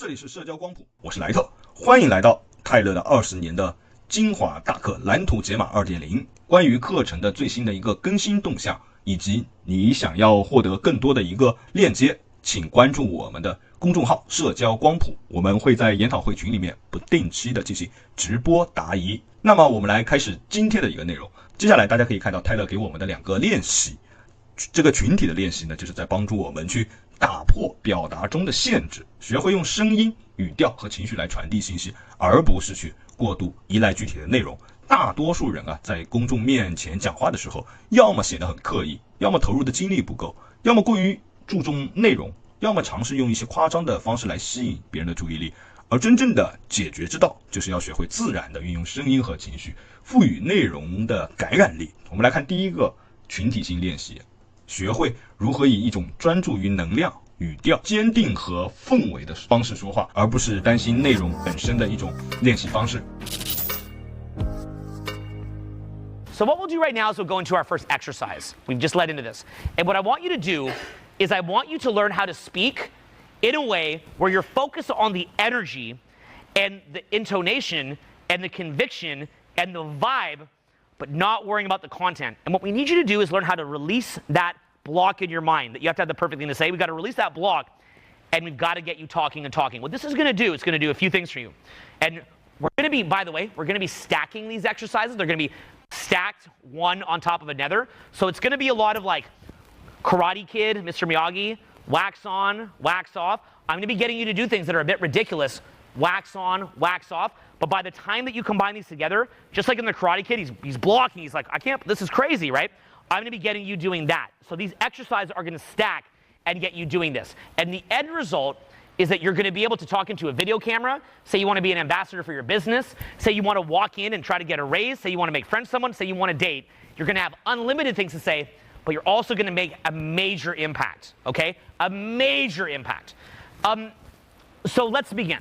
里是社交光谱，我是莱特，欢迎来到泰勒的20年的精华大课蓝图解码 2.0。关于课程的最新的一个更新动向，以及你想要获得更多的一个链接，请关注我们的公众号社交光谱，我们会在研讨会群里面不定期的进行直播答疑。那么我们来开始今天的一个内容。接下来大家可以看到泰勒给我们的2个练习，这个群体的练习呢，就是在帮助我们去打破表达中的限制，学会用声音、语调和情绪来传递信息，而不是去过度依赖具体的内容。大多数人啊，在公众面前讲话的时候，要么显得很刻意，要么投入的精力不够，要么过于注重内容，要么尝试用一些夸张的方式来吸引别人的注意力。而真正的解决之道，就是要学会自然的运用声音和情绪，赋予内容的感染力。我们来看第一个群体性练习，学会如何以一种专注于能量、语调、坚定和氛围的方式说话，而不是担心内容本身的一种练习方式。So what we'll do right now is we'll go into our first exercise. We've just led into this. And what I want you to do is I want you to learn how to speak in a way where you're focused on the energy and the intonation and the conviction and the vibe, but not worrying about the content. And what we need you to do is learn how to release that block in your mind, that you have to have the perfect thing to say. We've got to release that block, and we've got to get you talking and talking. What this is going to do, it's going to do a few things for you. And we're going to be, by the way, we're going to be stacking these exercises. They're going to be stacked one on top of another. So it's going to be a lot of like Karate Kid, Mr. Miyagi, wax on, wax off. I'm going to be getting you to do things that are a bit ridiculous. Wax on, wax off. But by the time that you combine these together, just like in the Karate Kid, he's blocking. He's like, I can't, this is crazy, right? I'm going to be getting you doing that. So these exercises are going to stack and get you doing this. And the end result is that you're going to be able to talk into a video camera. Say you want to be an ambassador for your business. Say you want to walk in and try to get a raise. Say you want to make friends with someone. Say you want to date. You're going to have unlimited things to say, but you're also going to make a major impact, okay? A major impact. So let's begin.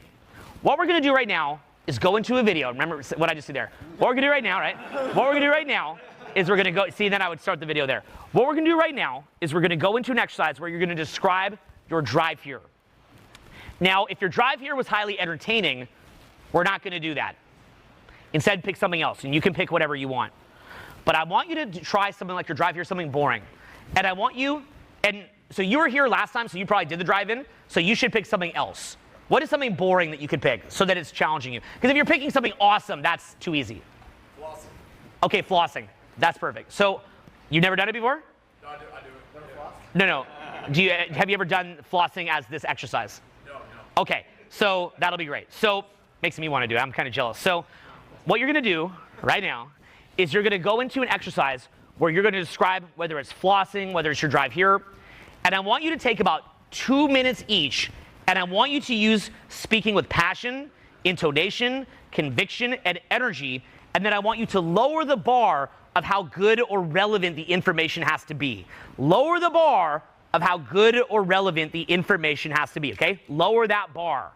What we're going to do right now is go into a video. Remember what I just did there. What we're going to do right now, right? What we're going to do right now is we're going to go, see, then I would start the video there. What we're going to do right now is we're going to go into an exercise where you're going to describe your drive here. Now, if your drive here was highly entertaining, we're not going to do that. Instead, pick something else, and you can pick whatever you want. But I want you to try something like your drive here, something boring. And I want you, and so you were here last time, so you probably did the drive-in, so you should pick something else. What is something boring that you could pick so that it's challenging you? Because if you're picking something awesome, that's too easy. Flossing. Okay, flossing. That's perfect. So, you've never done it before? No, I do it. Never floss? No. Have you ever done flossing as this exercise? No. Okay, so that'll be great. So, makes me want to do it. I'm kind of jealous. So, what you're going to do right now is you're going to go into an exercise where you're going to describe whether it's flossing, whether it's your drive here, and I want you to take about 2 minutes each, and I want you to use speaking with passion, intonation, conviction, and energy, and then I want you to lower the bar of how good or relevant the information has to be. Lower the bar of how good or relevant the information has to be, okay? Lower that bar.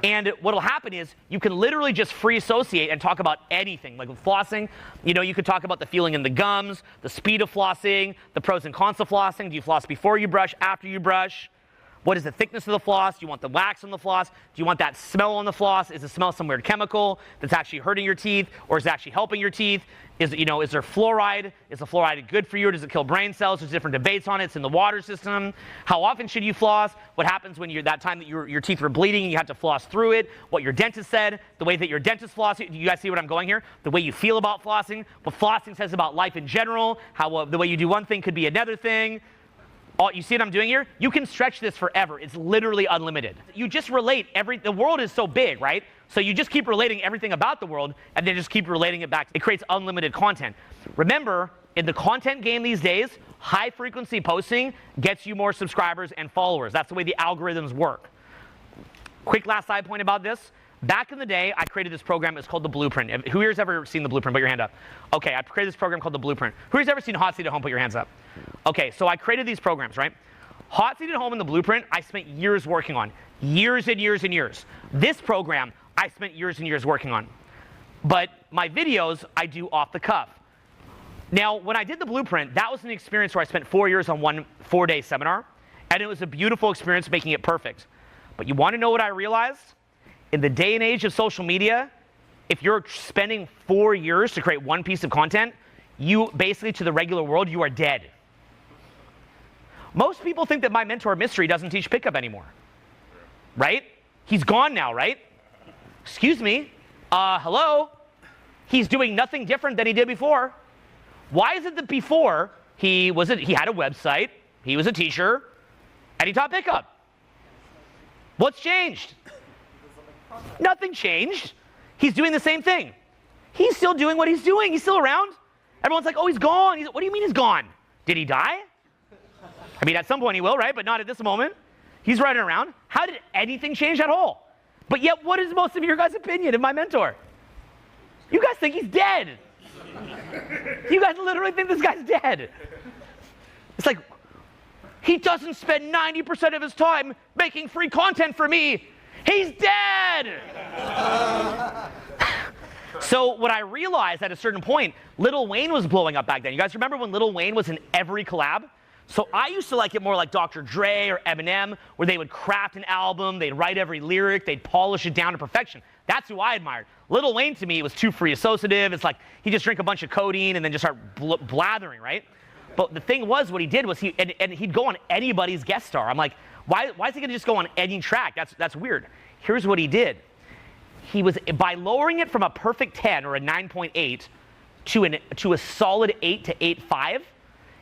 And what'll happen is you can literally just free associate and talk about anything. Like with flossing, you know, you could talk about the feeling in the gums, the speed of flossing, the pros and cons of flossing. Do you floss before you brush, after you brush? What is the thickness of the floss? Do you want the wax on the floss? Do you want that smell on the floss? Is the smell some weird chemical that's actually hurting your teeth, or is it actually helping your teeth? Is there fluoride? Is the fluoride good for you, or does it kill brain cells? There's different debates on it. It's in the water system. How often should you floss? What happens when that time that your teeth were bleeding and you had to floss through it? What your dentist said? The way that your dentist flossed. Do you guys see what I'm going here? The way you feel about flossing. What flossing says about life in general. How the way you do one thing could be another thing. You see what I'm doing here? You can stretch this forever. It's literally unlimited. You just relate the world is so big, right? So you just keep relating everything about the world and then just keep relating it back. It creates unlimited content. Remember, in the content game these days, high frequency posting gets you more subscribers and followers. That's the way the algorithms work. Quick last side point about this. Back in the day, I created this program. It's called The Blueprint. Who here's ever seen The Blueprint? Put your hand up. Okay, I created this program called The Blueprint. Who here's ever seen Hot Seat at Home? Put your hands up. Okay, so I created these programs, right? Hot Seat at Home and The Blueprint, I spent years working on. Years and years and years. This program, I spent years and years working on. But my videos, I do off the cuff. Now, when I did The Blueprint, that was an experience where I spent 4 years on one 4-day seminar, and it was a beautiful experience making it perfect. But you want to know what I realized? In the day and age of social media, if you're spending 4 years to create one piece of content, you basically, to the regular world, you are dead. Most people think that my mentor, Mystery, doesn't teach pickup anymore. Right? He's gone now, right? Excuse me. Hello? He's doing nothing different than he did before. Why is it that before he had a website, he was a teacher, and he taught pickup? What's changed? Nothing changed. He's doing the same thing. He's still doing what he's doing. He's still around. Everyone's like, oh, he's gone. What do you mean he's gone? Did he die? I mean, at some point he will, right? But not at this moment. He's running around. How did anything change at all? But yet, what is most of your guys' opinion of my mentor? You guys think he's dead. You guys literally think this guy's dead. It's like, he doesn't spend 90% of his time making free content for me. He's dead. So what I realized at a certain point, Lil Wayne was blowing up back then. You guys remember when Lil Wayne was in every collab? So I used to like it more like Dr. Dre or Eminem, where they would craft an album, they'd write every lyric, they'd polish it down to perfection. That's who I admired. Lil Wayne, to me, was too free associative. It's like he just drink a bunch of codeine and then just start blathering, right? But the thing was, what he did was he'd go on anybody's guest star. I'm like, why is he gonna just go on any track? That's weird. Here's what he did. He was, by lowering it from a perfect 10 or a 9.8 to a solid 8 to 8.5,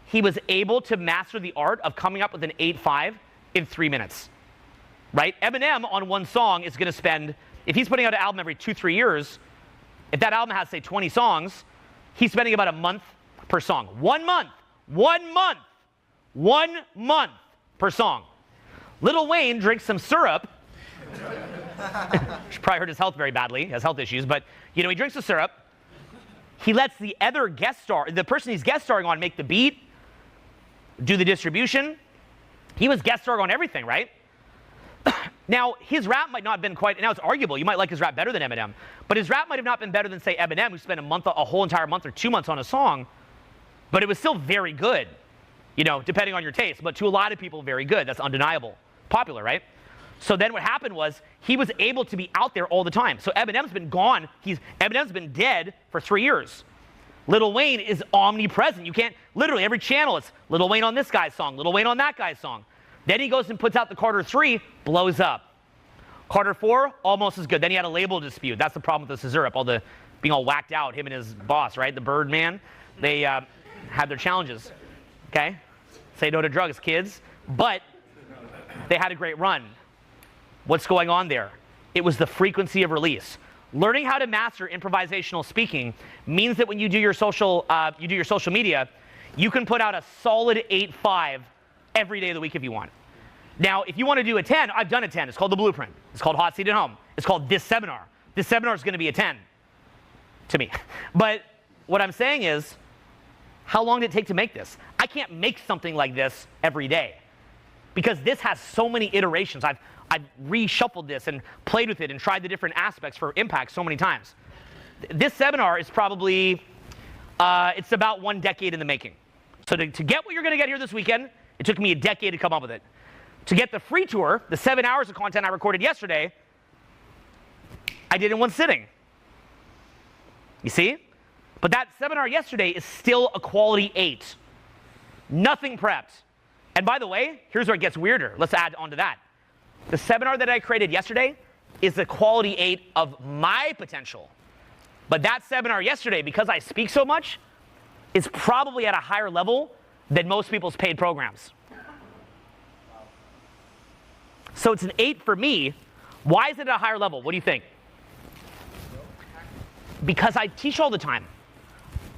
he was able to master the art of coming up with an 8.5 in 3 minutes, right? Eminem on one song is going to spend, if he's putting out an album every 2-3 years, if that album has, say, 20 songs, he's spending about a month per song. 1 month per song. Lil Wayne drinks some syrup. She probably hurt his health very badly, he has health issues, but he drinks the syrup. He lets the other the person he's guest starring on, make the beat, do the distribution. He was guest starring on everything, right? Now, his rap might not have been quite, now it's arguable, you might like his rap better than Eminem, but his rap might have not been better than, say, Eminem, who spent a whole entire month or 2 months on a song, but it was still very good, depending on your taste, but to a lot of people, very good. That's undeniable. Popular, right? So then what happened was he was able to be out there all the time. So Eminem's been gone. Eminem's been dead for 3 years. Lil Wayne is omnipresent. You can't, literally every channel, it's Lil Wayne on this guy's song, Lil Wayne on that guy's song. Then he goes and puts out the Carter 3, blows up. Carter 4, almost as good. Then he had a label dispute. That's the problem with the Scissorp, being all whacked out, him and his boss, right? The Birdman. They had their challenges, okay? Say no to drugs, kids. But they had a great run. What's going on there? It was the frequency of release. Learning how to master improvisational speaking means that when you do your social media, you can put out a solid 8.5 every day of the week if you want. Now, if you want to do a 10, I've done a 10. It's called The Blueprint. It's called Hot Seat at Home. It's called This Seminar. This seminar is going to be a 10 to me. But what I'm saying is, how long did it take to make this? I can't make something like this every day because this has so many iterations. I've reshuffled this and played with it and tried the different aspects for impact so many times. This seminar is probably, it's about 1 decade in the making. So to get what you're going to get here this weekend, it took me a decade to come up with it. To get the free tour, the 7 hours of content I recorded yesterday, I did in 1 sitting. You see? But that seminar yesterday is still a quality 8. Nothing prepped. And by the way, here's where it gets weirder. Let's add on to that. The seminar that I created yesterday is the quality 8 of my potential. But that seminar yesterday, because I speak so much, is probably at a higher level than most people's paid programs. So it's an 8 for me. Why is it at a higher level? What do you think? Because I teach all the time.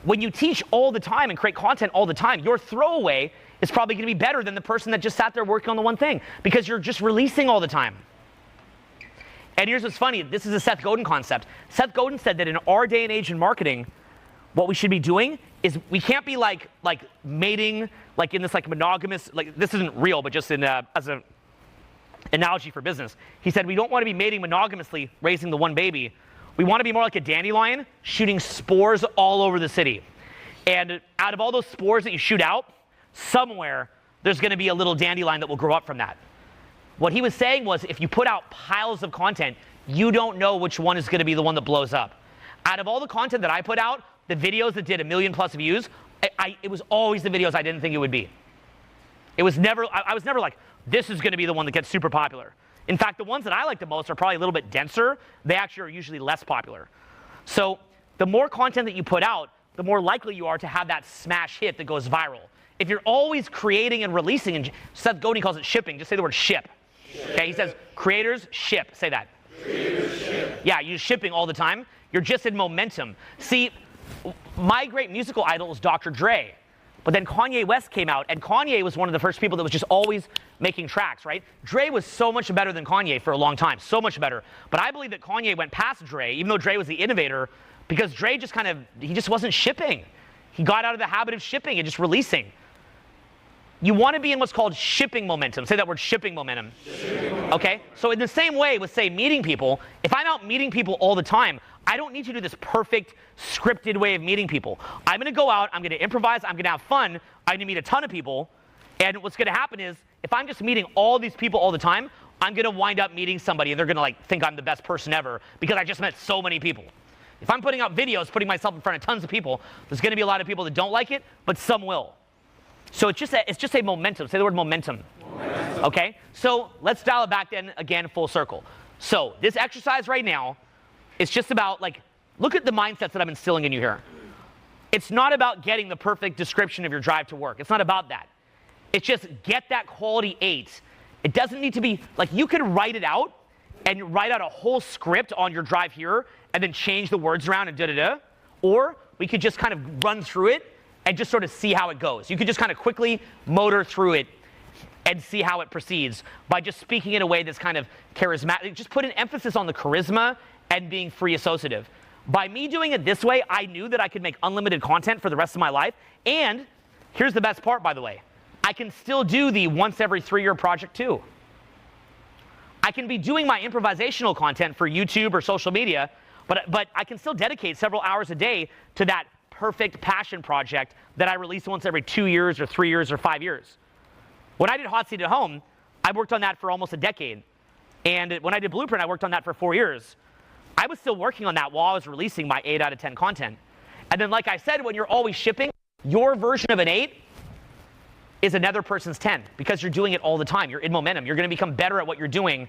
When you teach all the time and create content all the time, your throwaway is probably going to be better than the person that just sat there working on the one thing because you're just releasing all the time. And here's what's funny. This is a Seth Godin concept. Seth Godin said that in our day and age in marketing, what we should be doing is we can't be like mating, like in this like monogamous, like this isn't real, but just in as an analogy for business. He said we don't want to be mating monogamously, raising the one baby. We want to be more like a dandelion, shooting spores all over the city. And out of all those spores that you shoot out, somewhere there's going to be a little dandelion that will grow up from that. What he was saying was if you put out piles of content, you don't know which one is going to be the one that blows up. Out of all the content that I put out, the videos that did 1 million+ views, it was always the videos I didn't think it would be. It was never, I was never like, this is going to be the one that gets super popular. In fact, the ones that I like the most are probably a little bit denser. They actually are usually less popular. So the more content that you put out, the more likely you are to have that smash hit that goes viral. If you're always creating and releasing, and Seth Godin calls it shipping, just say the word ship. Okay, he says creators ship. Say that. Creators ship. Yeah, you're shipping all the time. You're just in momentum. See, my great musical idol was Dr. Dre. But then Kanye West came out, and Kanye was one of the first people that was just always making tracks, right? Dre was so much better than Kanye for a long time, so much better. But I believe that Kanye went past Dre, even though Dre was the innovator, because Dre just he just wasn't shipping. He got out of the habit of shipping and just releasing. You want to be in what's called shipping momentum. Say that word, shipping momentum. Okay? So in the same way with, say, meeting people, if I'm out meeting people all the time, I don't need to do this perfect, scripted way of meeting people. I'm going to go out, I'm going to improvise, I'm going to have fun, I'm going to meet a ton of people, and what's going to happen is, if I'm just meeting all these people all the time, I'm going to wind up meeting somebody, and they're going to think I'm the best person ever, because I just met so many people. If I'm putting out videos, putting myself in front of tons of people, there's going to be a lot of people that don't like it, but some will. So it's just a momentum. Say the word momentum. Okay? So let's dial it back then again, full circle. So this exercise right now, it's just about, look at the mindsets that I'm instilling in you here. It's not about getting the perfect description of your drive to work. It's not about that. It's just get that quality 8. It doesn't need to be, you can write it out and write out a whole script on your drive here and then change the words around and da-da-da. Or we could just kind of run through it and just sort of see how it goes. You could just kind of quickly motor through it and see how it proceeds by just speaking in a way that's kind of charismatic. Just put an emphasis on the charisma and being free associative. By me doing it this way, I knew that I could make unlimited content for the rest of my life. And here's the best part, by the way. I can still do the once every 3-year project too. I can be doing my improvisational content for YouTube or social media, but I can still dedicate several hours a day to that perfect passion project that I release once every 2 years or 3 years or 5 years. When I did Hot Seat at Home, I worked on that for almost a decade. And when I did Blueprint, I worked on that for 4 years. I was still working on that while I was releasing my 8 out of 10 content. And then, like I said, when you're always shipping, your version of an 8 is another person's 10 because you're doing it all the time. You're in momentum. You're going to become better at what you're doing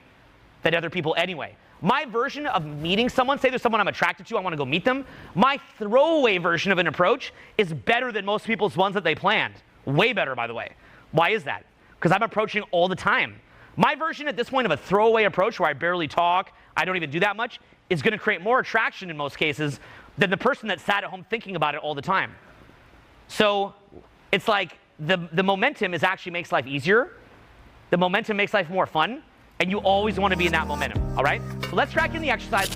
than other people anyway. My version of meeting someone, say there's someone I'm attracted to, I want to go meet them, my throwaway version of an approach is better than most people's ones that they planned. Way better, by the way. Why is that? Because I'm approaching all the time. My version at this point of a throwaway approach where I barely talk, I don't even do that much, is going to create more attraction in most cases than the person that sat at home thinking about it all the time. So it's like the momentum actually makes life easier. The momentum makes life more fun. And you always want to be in that momentum, all right? So let's track in the exercise.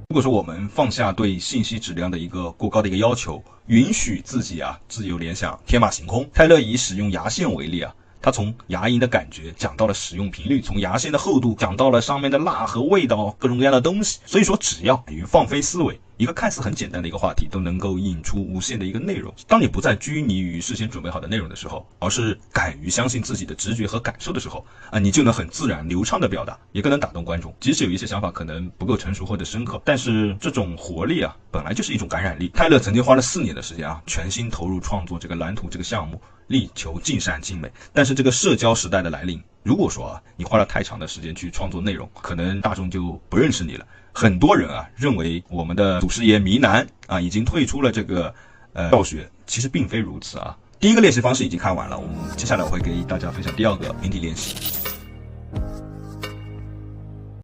如果说我们放下对信息质量的一个过高的一个要求，允许自己自由联想，天马行空。泰勒以使用牙线为例他从牙龈的感觉讲到了使用频率，从牙线的厚度讲到了上面的蜡和味道，各种各样的东西。所以说，只要你放飞思维，一个看似很简单的一个话题，都能够引出无限的一个内容。当你不再拘泥于事先准备好的内容的时候，而是敢于相信自己的直觉和感受的时候，你就能很自然流畅的表达，也更能打动观众。即使有一些想法可能不够成熟或者深刻，但是这种活力本来就是一种感染力。泰勒曾经花了4年的时间全心投入创作这个蓝图这个项目，力求尽善尽美。但是这个社交时代的来临，如果说你花了太长的时间去创作内容，可能大众就不认识你了。很多人认为我们的祖师爷迷男已经退出了这个教学，其实并非如此第一个练习方式已经看完了，我们接下来我会给大家分享第2个命题练习。